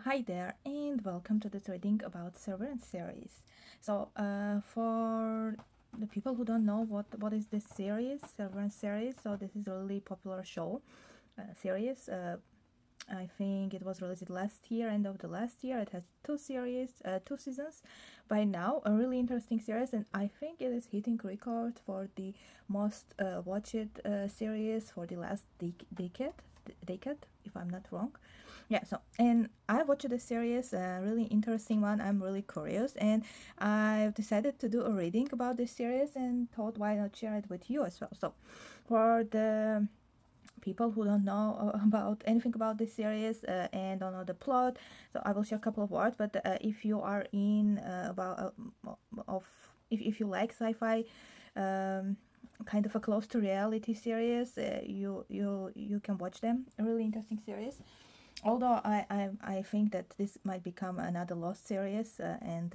Hi there, and welcome to this reading about Severance series. For the people who don't know what is this series, Severance series, so this is a really popular show series. I think it was released last year, end of the last year. It has two seasons by now. A really interesting series, and I think it is hitting record for the most watched series for the last decade, if I'm not wrong. Yeah, so and I watched the series, a really interesting one. I'm really curious, and I've decided to do a reading about this series and thought why not share it with you as well. So for the people who don't know about anything about this series and don't know the plot, so I will share a couple of words. But if you are in if you like sci-fi, kind of a close to reality series, you can watch them. A really interesting series. Although I think that this might become another Lost series, and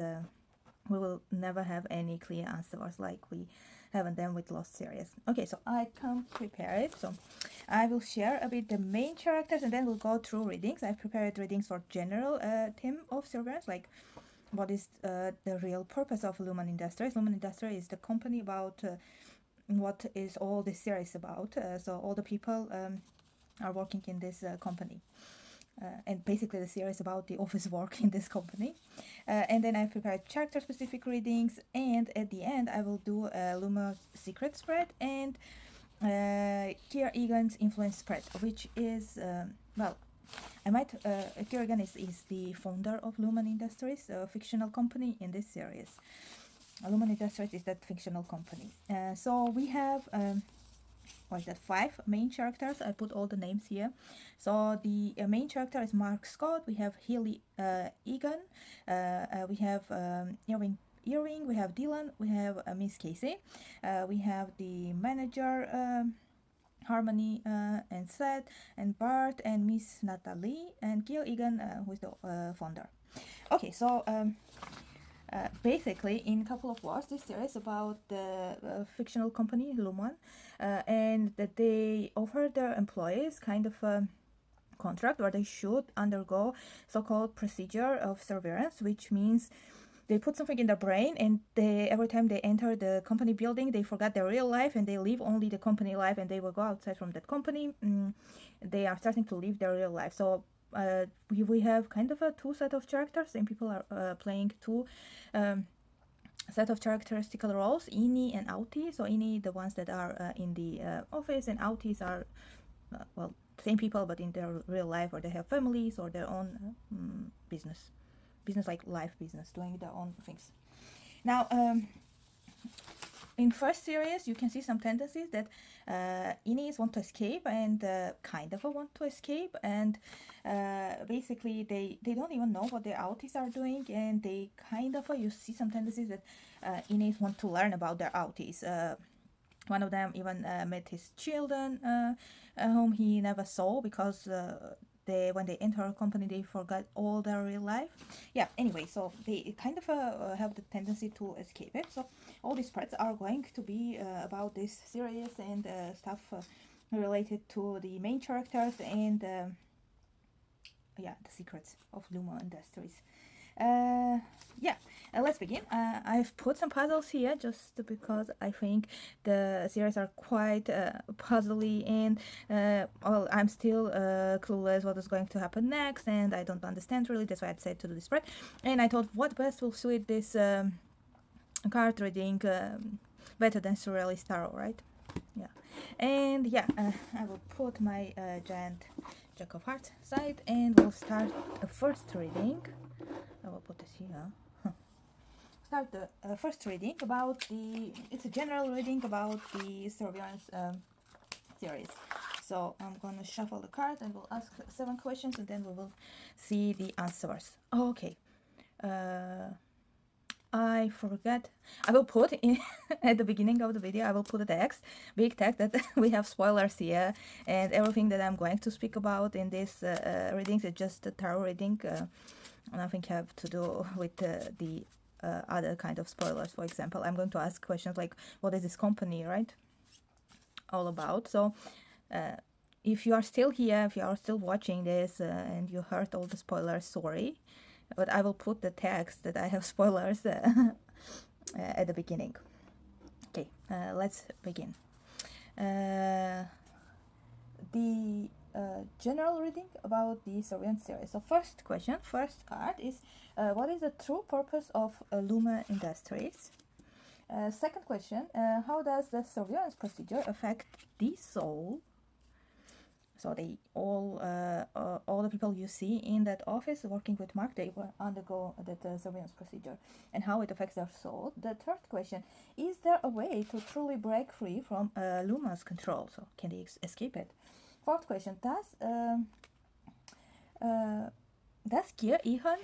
we will never have any clear answers like we haven't done with Lost series. Okay, so I come prepared. So I will share a bit the main characters, and then we'll go through readings. I've prepared readings for general theme of Severance, like what is the real purpose of Lumon Industries. Lumon Industries is the company about what is all this series about. So all the people are working in this company. And basically the series about the office work in this company. And then I prepared character specific readings, and at the end I will do Luma's secret spread and Kier Eagan's influence spread, which is Kier Eagan is the founder of Lumon Industries, a fictional company in this series. Lumon Industries is that fictional company. So we have 5 main characters. I put all the names here. So the main character is Mark Scott. We have Helly Eagan. We have Earring. We have Dylan. We have Miss Casey. We have the manager Harmony and Seth and Bart and Miss Natalie and Kier Eagan, who is the founder. Okay, so basically, in a couple of words, this series about the fictional company Lumon, and that they offer their employees kind of a contract where they should undergo so-called procedure of severance, which means they put something in their brain, and every time they enter the company building, they forget their real life and they live only the company life, and they will go outside from that company. They are starting to live their real life. So we have kind of a two set of characters, and people are playing two set of characteristical roles, innie and outie. So innie, the ones that are in the office, and outies are same people but in their real life, or they have families or their own business like life business, doing their own things. Now in first series, you can see some tendencies that innies want to escape and kind of want to escape, and basically they don't even know what their outies are doing, and they kind of you see some tendencies that innies want to learn about their outies. One of them even met his children, whom he never saw because when they enter a company, they forgot all their real life. Yeah, anyway, so they kind of have the tendency to escape it. So all these parts are going to be about this series and stuff related to the main characters and the secrets of Lumon Industries. Let's begin. I've put some puzzles here just because I think the series are quite puzzly, and I'm still clueless what is going to happen next, and I don't understand really. That's why I decided to do this spread, and I thought what best will suit this card reading better than Surrealist Tarot, right? Yeah, and I will put my giant Jack of Hearts aside, and we'll start the first reading. I will put this here. Start the first reading about it's a general reading about the Severance series. So I'm gonna shuffle the cards and we'll ask 7 questions, and then we will see the answers. Okay. I forget. I will put in at the beginning of the video, I will put a text, big text, that we have spoilers here, and everything that I'm going to speak about in this readings is just a tarot reading. Nothing have to do with the other kind of spoilers. For example, I'm going to ask questions like, what is this company, right, all about? So if you are still here, if you are still watching this and you heard all the spoilers, sorry. But I will put the text that I have spoilers at the beginning. Okay, let's begin. The general reading about the Severance series. So first question, first card is, what is the true purpose of Lumon Industries? Second question, how does the Severance procedure affect the soul? So they all the people you see in that office working with Mark, they will undergo that Severance procedure, and how it affects their soul. The third question, is there a way to truly break free from Lumon's control? So can they escape it? Fourth question, does Kier Eagan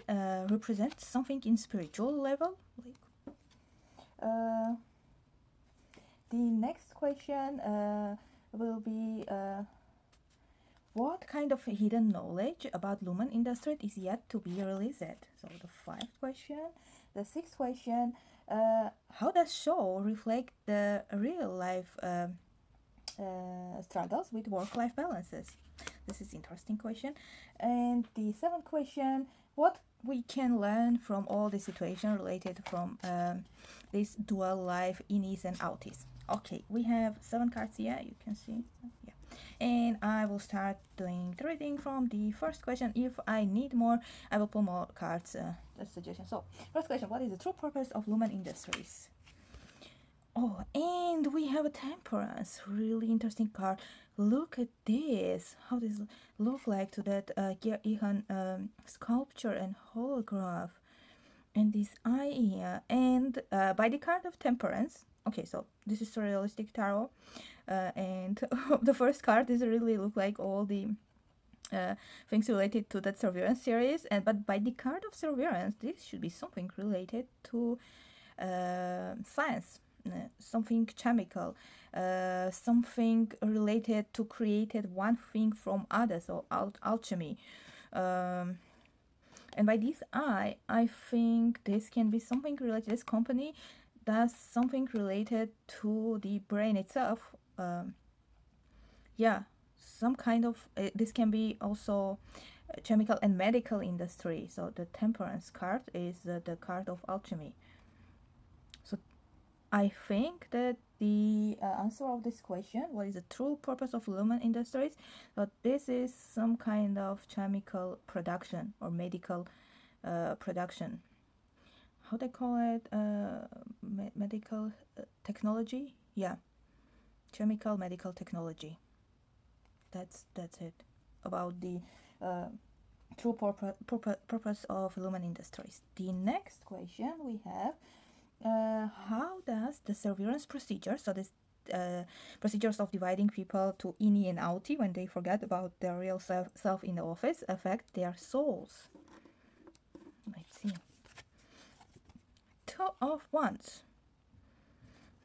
represent something in spiritual level? The next question will be, what kind of hidden knowledge about Lumon Industries is yet to be released? So the fifth question. The sixth question, how does show reflect the real life struggles with work-life balances? This is interesting question. And the seventh question, what we can learn from all the situation related from this dual life innies and outies. Okay, we have 7 cards here, you can see. Yeah. And I will start doing the reading from the first question. If I need more, I will pull more cards as suggestion. So first question, what is the true purpose of Lumon Industries? Oh, and we have a temperance, really interesting card. Look at this, how this look like to that Kier Eagan sculpture and holograph, and this eye here, and by the card of temperance. Okay, so this is surrealistic tarot, and the first card is really look like all the things related to that Severance series, and but by the card of Severance, this should be something related to science. Something chemical, something related to created one thing from others, so alchemy. And by this I think this can be something related, this company does something related to the brain itself. Yeah, some kind of, this can be also chemical and medical industry. So the temperance card is the card of alchemy. So I think that the answer of this question, what is the true purpose of Lumon Industries? So this is some kind of chemical production or medical production. How they call it? Medical technology? Yeah, chemical medical technology. That's it about the true purpose of Lumon Industries. The next question we have. How does the Severance procedure, so this procedures of dividing people to innie and outie when they forget about their real self in the office, affect their souls? Let's see. 2 of Wands.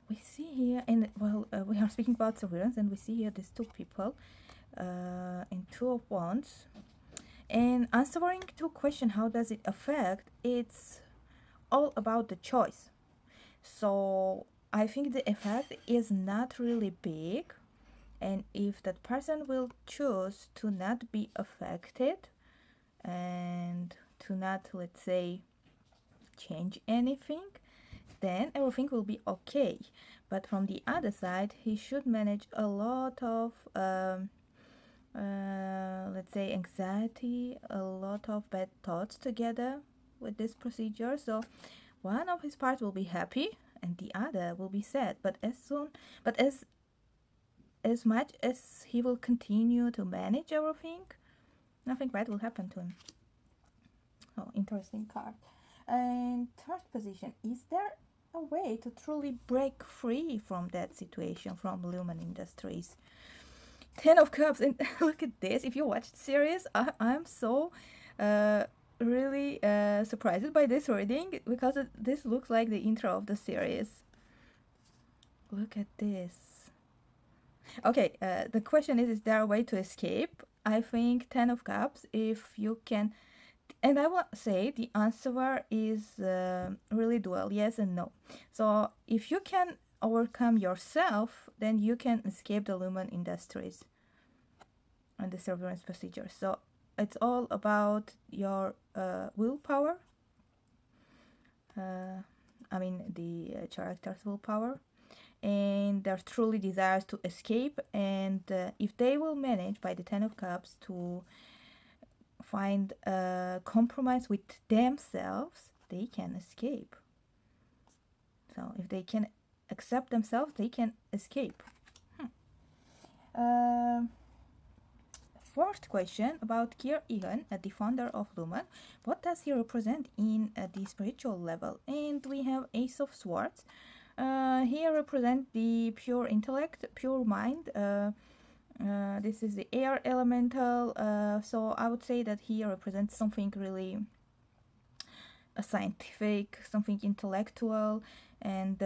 We see here, and well, we are speaking about Severance, and we see here these 2 people in 2 of Wands. And answering to question, how does it affect? It's all about the choice. So I think the effect is not really big, and if that person will choose to not be affected and to not, let's say, change anything, then everything will be okay. But from the other side, he should manage a lot of let's say anxiety, a lot of bad thoughts together with this procedure. So one of his parts will be happy and the other will be sad, but as much as he will continue to manage everything, nothing bad will happen to him. Oh, interesting card. And third position, is there a way to truly break free from that situation, from Lumon Industries? 10 of Cups, and look at this. If you watch the series, I'm so really surprised by this reading, because this looks like the intro of the series. Look at this. Okay, the question is there a way to escape? I think 10 of Cups, if you can, and I will say the answer is really dual, yes and no. So if you can overcome yourself, then you can escape the Lumon Industries. in the severance procedure. So it's all about your willpower. I mean the character's willpower, and their truly desires to escape. And if they will manage by the Ten of Cups to find a compromise with themselves, they can escape. So if they can accept themselves, they can escape. Fourth question about Kier Eagan, the founder of Lumon. What does he represent in the spiritual level? And we have Ace of Swords. He represents the pure intellect, pure mind. This is the air elemental. So I would say that he represents something really scientific, something intellectual, and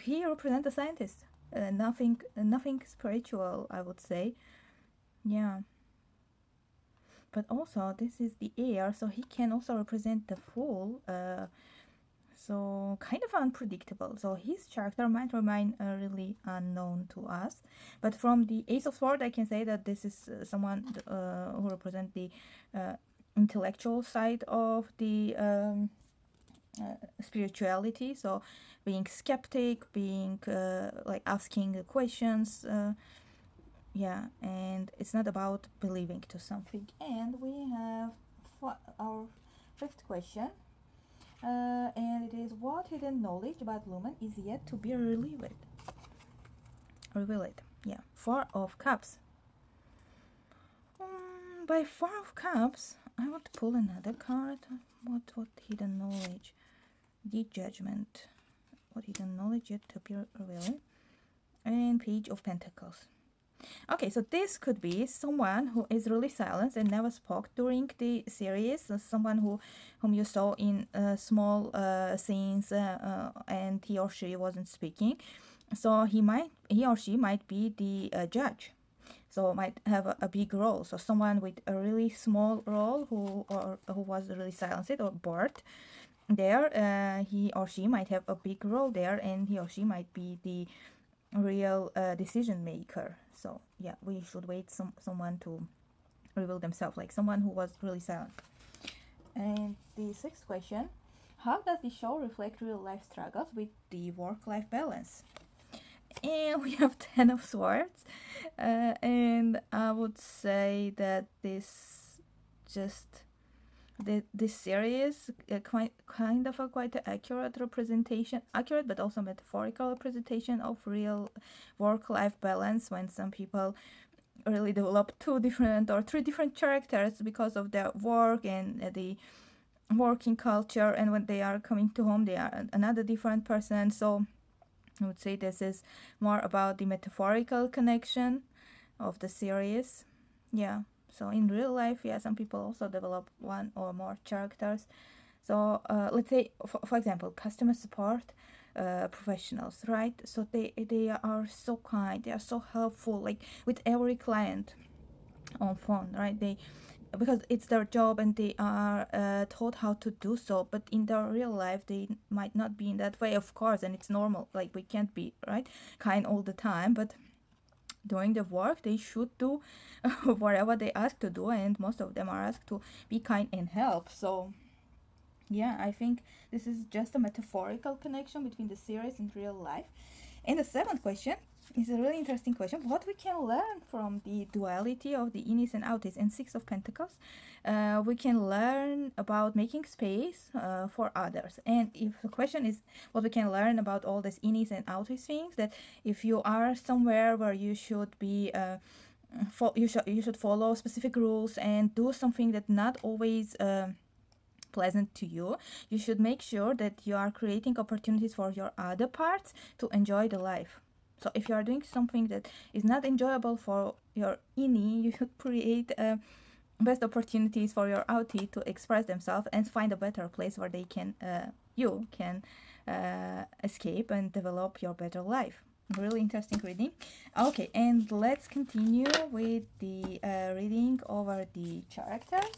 he represents a scientist. Nothing spiritual, I would say. Yeah. But also, this is the air, so he can also represent the fool. So kind of unpredictable. So his character might remain really unknown to us. But from the Ace of Swords, I can say that this is someone who represents the intellectual side of the spirituality. So being skeptic, being like asking questions. Yeah, and it's not about believing to something. And we have our fifth question. And it is, what hidden knowledge about Lumon is yet to be revealed? Yeah. Four of Cups. By Four of Cups, I want to pull another card. What hidden knowledge? The Judgment. What hidden knowledge yet to be revealed? And Page of Pentacles. Okay, so this could be someone who is really silent and never spoke during the series. So someone whom you saw in small scenes, and he or she wasn't speaking. So he or she might be the judge. So might have a big role. So someone with a really small role who was really silenced or bored. There, he or she might have a big role there, and he or she might be the real decision maker. So yeah, we should wait someone to reveal themselves, like someone who was really silent. And the sixth question, how does the show reflect real life struggles with the work-life balance? And we have Ten of Swords, and I would say that this series kind of a quite accurate representation, but also metaphorical representation of real work-life balance, when some people really develop two different or three different characters because of their work and the working culture, and when they are coming to home they are another different person. So I would say this is more about the metaphorical connection of the series. Yeah. So in real life, yeah, some people also develop one or more characters. So let's say, for example, customer support professionals, right? So they are so kind, they are so helpful, like with every client on phone, right? Because it's their job and they are taught how to do so. But in their real life, they might not be in that way, of course, and it's normal. Like we can't be kind all the time, but during the work they should do whatever they ask to do, and most of them are asked to be kind and help. So yeah, I think this is just a metaphorical connection between the series and real life. And the seventh question is a really interesting question. What we can learn from the duality of the innies and outies? And Six of Pentacles, we can learn about making space for others. And if the question is what we can learn about all these innies and outies things, that if you are somewhere where you should be you should follow specific rules and do something that not always pleasant to you, you should make sure that you are creating opportunities for your other parts to enjoy the life. So if you are doing something that is not enjoyable for your innie, you should create best opportunities for your outie to express themselves and find a better place where they can you can escape and develop your better life. Really interesting reading. Okay, and let's continue with the reading over the characters.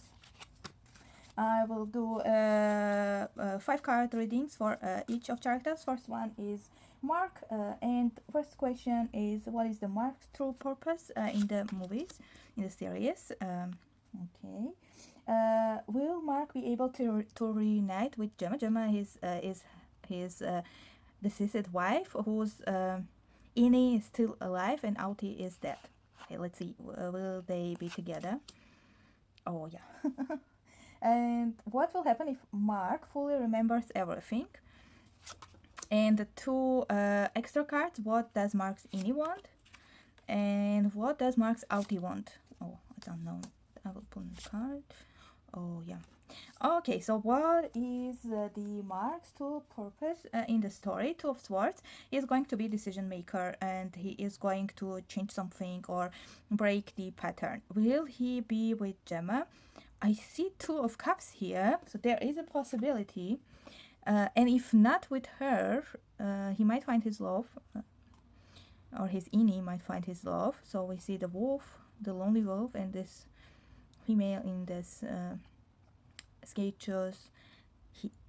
I will do 5 card readings for each of characters. First one is Mark. And first question is, what is the Mark's true purpose in the movies, in the series? Okay. Will Mark be able to reunite with Gemma? Gemma is his deceased wife, whose innie is still alive and outie is dead. Okay, let's see. Will they be together? Oh yeah. And what will happen if Mark fully remembers everything? And the two extra cards. What does Mark's innie want? And what does Mark's outie want? Oh, I don't know. I will pull the card. Oh yeah. Okay, so what is the Mark's true purpose in the story? Two of Swords. He is going to be decision maker, and he is going to change something or break the pattern. Will he be with Gemma? I see Two of Cups here, so there is a possibility. And if not with her, he might find his love, or his innie might find his love. So we see the wolf, the lonely wolf, and this female in this sketches.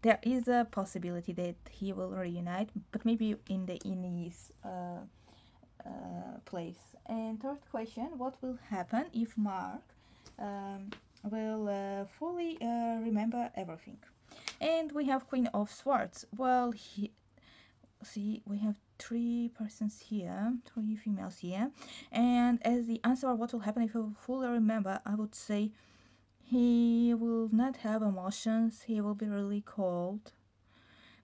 There is a possibility that he will reunite, but maybe in the innie's place. And third question, what will happen if Mark will fully remember everything? And we have Queen of Swords. Well, see, we have three persons here, three females here. And as the answer, what will happen if he will fully remember, I would say he will not have emotions. He will be really cold.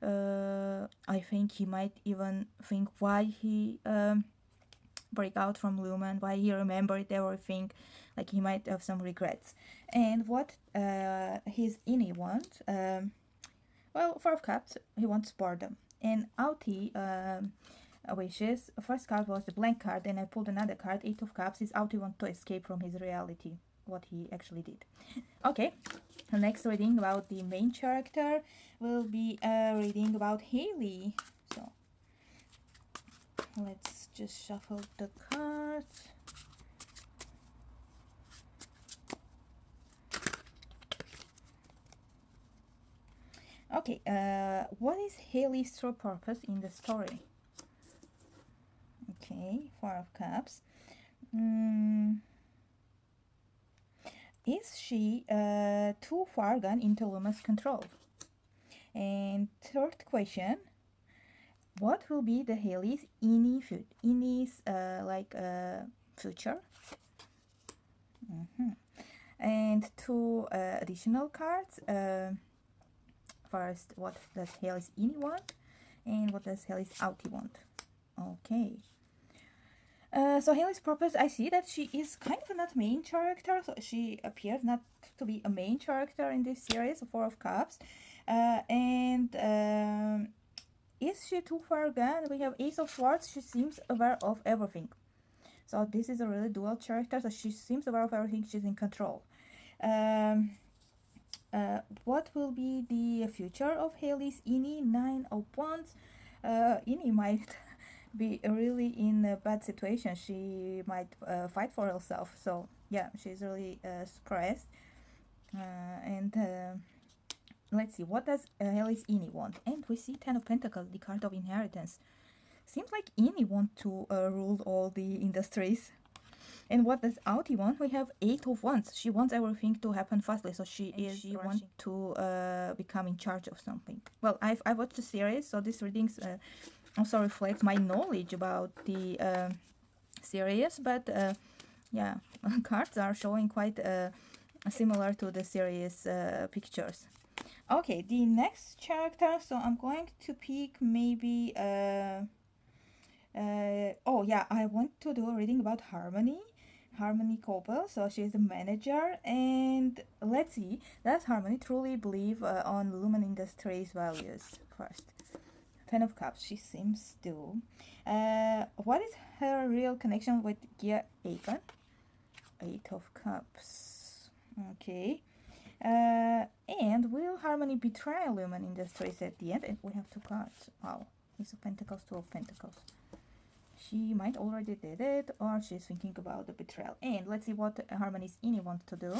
I think he might even think why he break out from Lumon, why he remembered everything. Like he might have some regrets. And what his innie wants, well, Four of Cups, he wants boredom. And outie wishes, first card was the blank card, and I pulled another card, Eight of Cups. His outie wants to escape from his reality, what he actually did. Okay, the next reading about the main character will be a reading about Helly. So let's just shuffle the cards. Okay, what is Helly's true purpose in the story? Okay, Four of Cups. Is she too far gone into Lumon's control? And third question, what will be the Helly's innie's future? And two additional cards. First, what does Helly's innie want? And what does Helly's outie want? Okay. So Helly's purpose, I see that she is kind of not main character. So she appears not to be a main character in this series, Four of Cups. Is she too far gone? We have Ace of Swords. She seems aware of everything. So this is a really dual character. So she seems aware of everything. She's in control. What will be the future of Helly's innie? Nine of Wands. Innie might be really in a bad situation. She might fight for herself. So yeah, she's really suppressed. Let's see, what does Helly's innie want? And we see Ten of Pentacles, the card of inheritance. Seems like innie want to rule all the industries. And what does outie want? We have Eight of Wands. She wants everything to happen fastly, so she wants to become in charge of something. Well, I watched the series, so these readings also reflect my knowledge about the series, but yeah, cards are showing quite similar to the series pictures. Okay, the next character, so I'm going to pick maybe oh yeah, I want to do a reading about Harmony Cobel. So she's the manager, and let's see, does Harmony truly believe on Lumon Industries values? First, Ten of Cups, she seems to. What is her real connection with Kier Eagan? Eight of Cups. Okay. And will Harmony betray Lumon Industries at the end? And we have two cards. Wow. Ace of Pentacles, Two of Pentacles. She might already did it, or she's thinking about the betrayal. And let's see what Harmony's innie wants to do.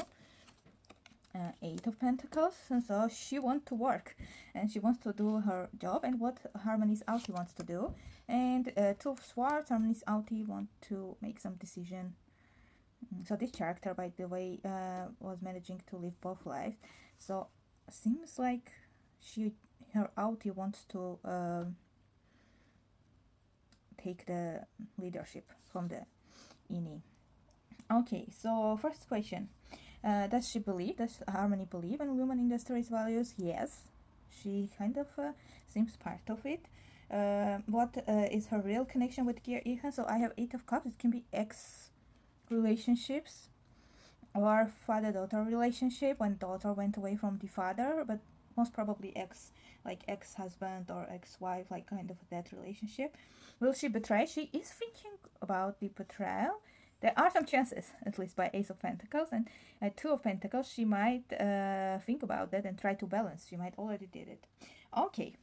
Eight of Pentacles, and so she wants to work and she wants to do her job, and what Harmony's outie wants to do. And Two of Swords, Harmony's outie want to make some decision. So this character, by the way, was managing to live both lives. So seems like her outie wants to take the leadership from the innie. Okay, so first question. Does Harmony believe in Lumon Industries values? Yes, she kind of seems part of it. What is her real connection with Kier Eagan? So I have Eight of Cups. It can be ex relationships or father-daughter relationship when daughter went away from the father, but most probably ex-husband or ex-wife, like kind of that relationship. Will she betray? She is thinking about the betrayal. There are some chances, at least by Ace of Pentacles and Two of Pentacles. She might think about that and try to balance. She might already did it. Okay,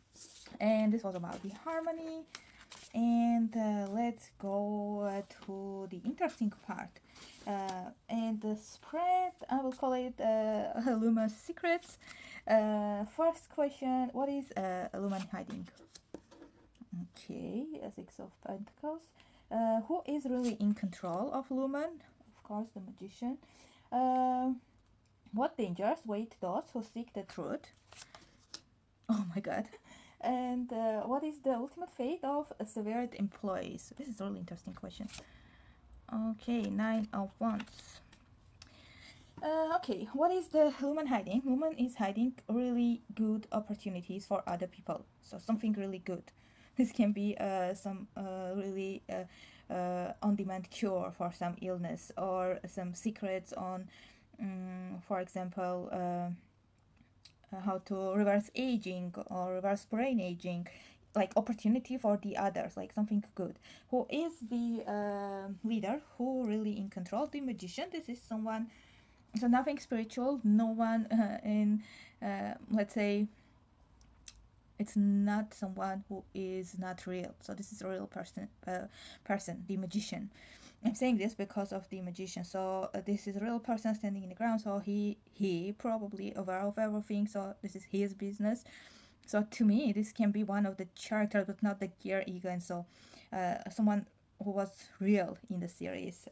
and this was about the Harmony. And let's go to the interesting part. And the spread, I will call it Lumon's Secrets. First question, what is Lumon hiding? Okay, Six of Pentacles. Who is really in control of Lumon? Of course, the Magician. What dangers wait those who seek the truth? Oh my god. And what is the ultimate fate of severed employees? This is a really interesting question. Okay, Nine of Wands. Okay, what is the Lumon hiding? Lumon is hiding really good opportunities for other people. So something really good. This can be some really on-demand cure for some illness, or some secrets on, for example, how to reverse aging or reverse brain aging, like opportunity for the others, like something good. Who is the leader? Who really in control? The Magician. This is someone, so nothing spiritual, no one in, let's say, it's not someone who is not real. So this is a real person, the Magician. I'm saying this because of the Magician. So this is a real person standing in the ground. So he probably aware of everything. So this is his business. So to me, this can be one of the characters, but not the Kier Eagan. So someone who was real in the series.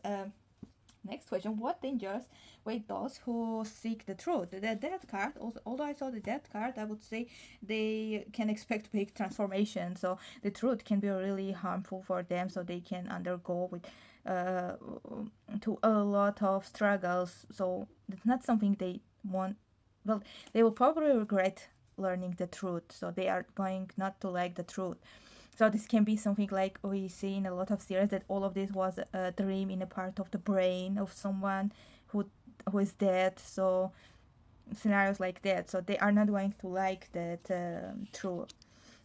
Next question, what dangers wait those who seek the truth? The Death card, although I saw the Death card, I would say they can expect big transformation. So the truth can be really harmful for them, so they can undergo with to a lot of struggles. So it's not something they want. Well, they will probably regret learning the truth, so they are going not to like the truth. So this can be something like we see in a lot of series, that all of this was a dream in a part of the brain of someone who is dead. So scenarios like that. So they are not going to like that truth.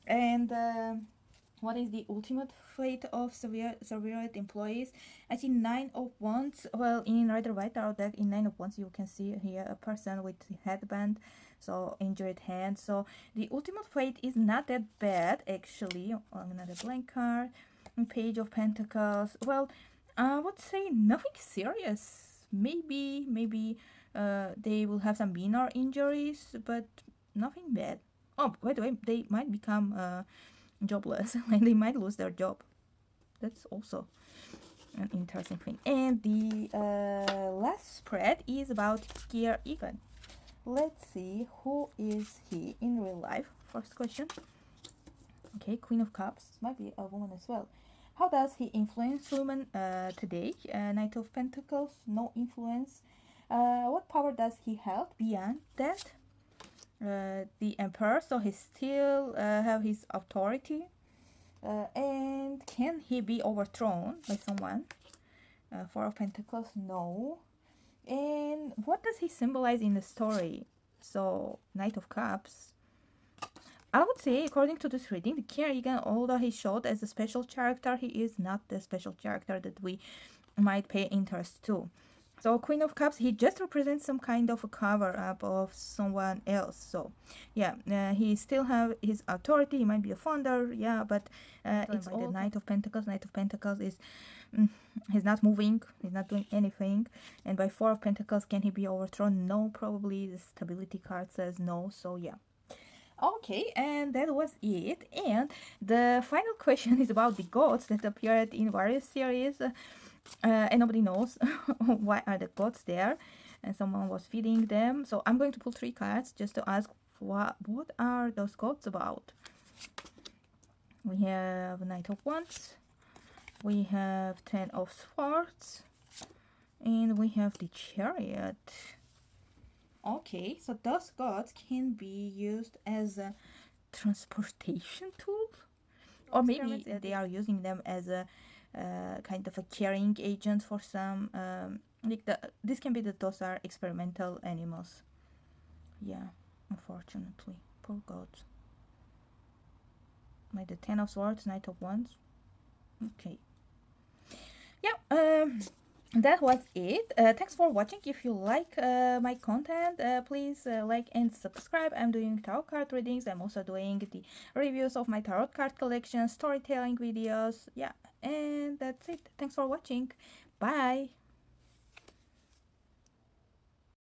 And what is the ultimate fate of severed employees? I see Nine of Wands. Well, in Rider White Tarot deck, in Nine of Wands, you can see here a person with the headband, so injured hand. So the ultimate fate is not that bad, actually. Another blank card. Page of Pentacles. Well, I would say nothing serious. Maybe they will have some minor injuries, but nothing bad. Oh, by the way, they might become jobless. Like they might lose their job. That's also an interesting thing. And the last spread is about Kier Eagan. Let's see, who is he in real life? First question. Okay, Queen of Cups. Might be a woman as well. How does he influence women today? Knight of Pentacles, no influence. What power does he hold beyond that? The Emperor, so he still have his authority. And can he be overthrown by someone? Four of Pentacles, no. And what does he symbolize in the story? So, Knight of Cups. I would say, according to this reading, the Kier Eagan, although he showed as a special character, he is not the special character that we might pay interest to. So Queen of Cups, he just represents some kind of a cover up of someone else. So yeah, he still have his authority. He might be a founder, yeah, but it's all the Knight of Pentacles. Knight of Pentacles is he's not moving, he's not doing anything. And by Four of Pentacles, can he be overthrown? No, probably. The stability card says no. So yeah. Okay, and that was it. And the final question is about the gods that appeared in various series. And nobody knows why are the gods there, and someone was feeding them. So I'm going to pull 3 cards just to ask what are those gods about. We have Knight of Wands, we have 10 of Swords, and we have the Chariot. Okay, so those gods can be used as a transportation tool, or maybe they are using them as a kind of a carrying agent for some. This can be that those are experimental animals. Yeah, unfortunately, poor gods. Like the 10 of Swords, Knight of Wands. Okay. Yeah. That was it. Thanks for watching. If you like my content, please like and subscribe. I'm doing tarot card readings. I'm also doing the reviews of my tarot card collection, storytelling videos. Yeah, and that's it. Thanks for watching. Bye.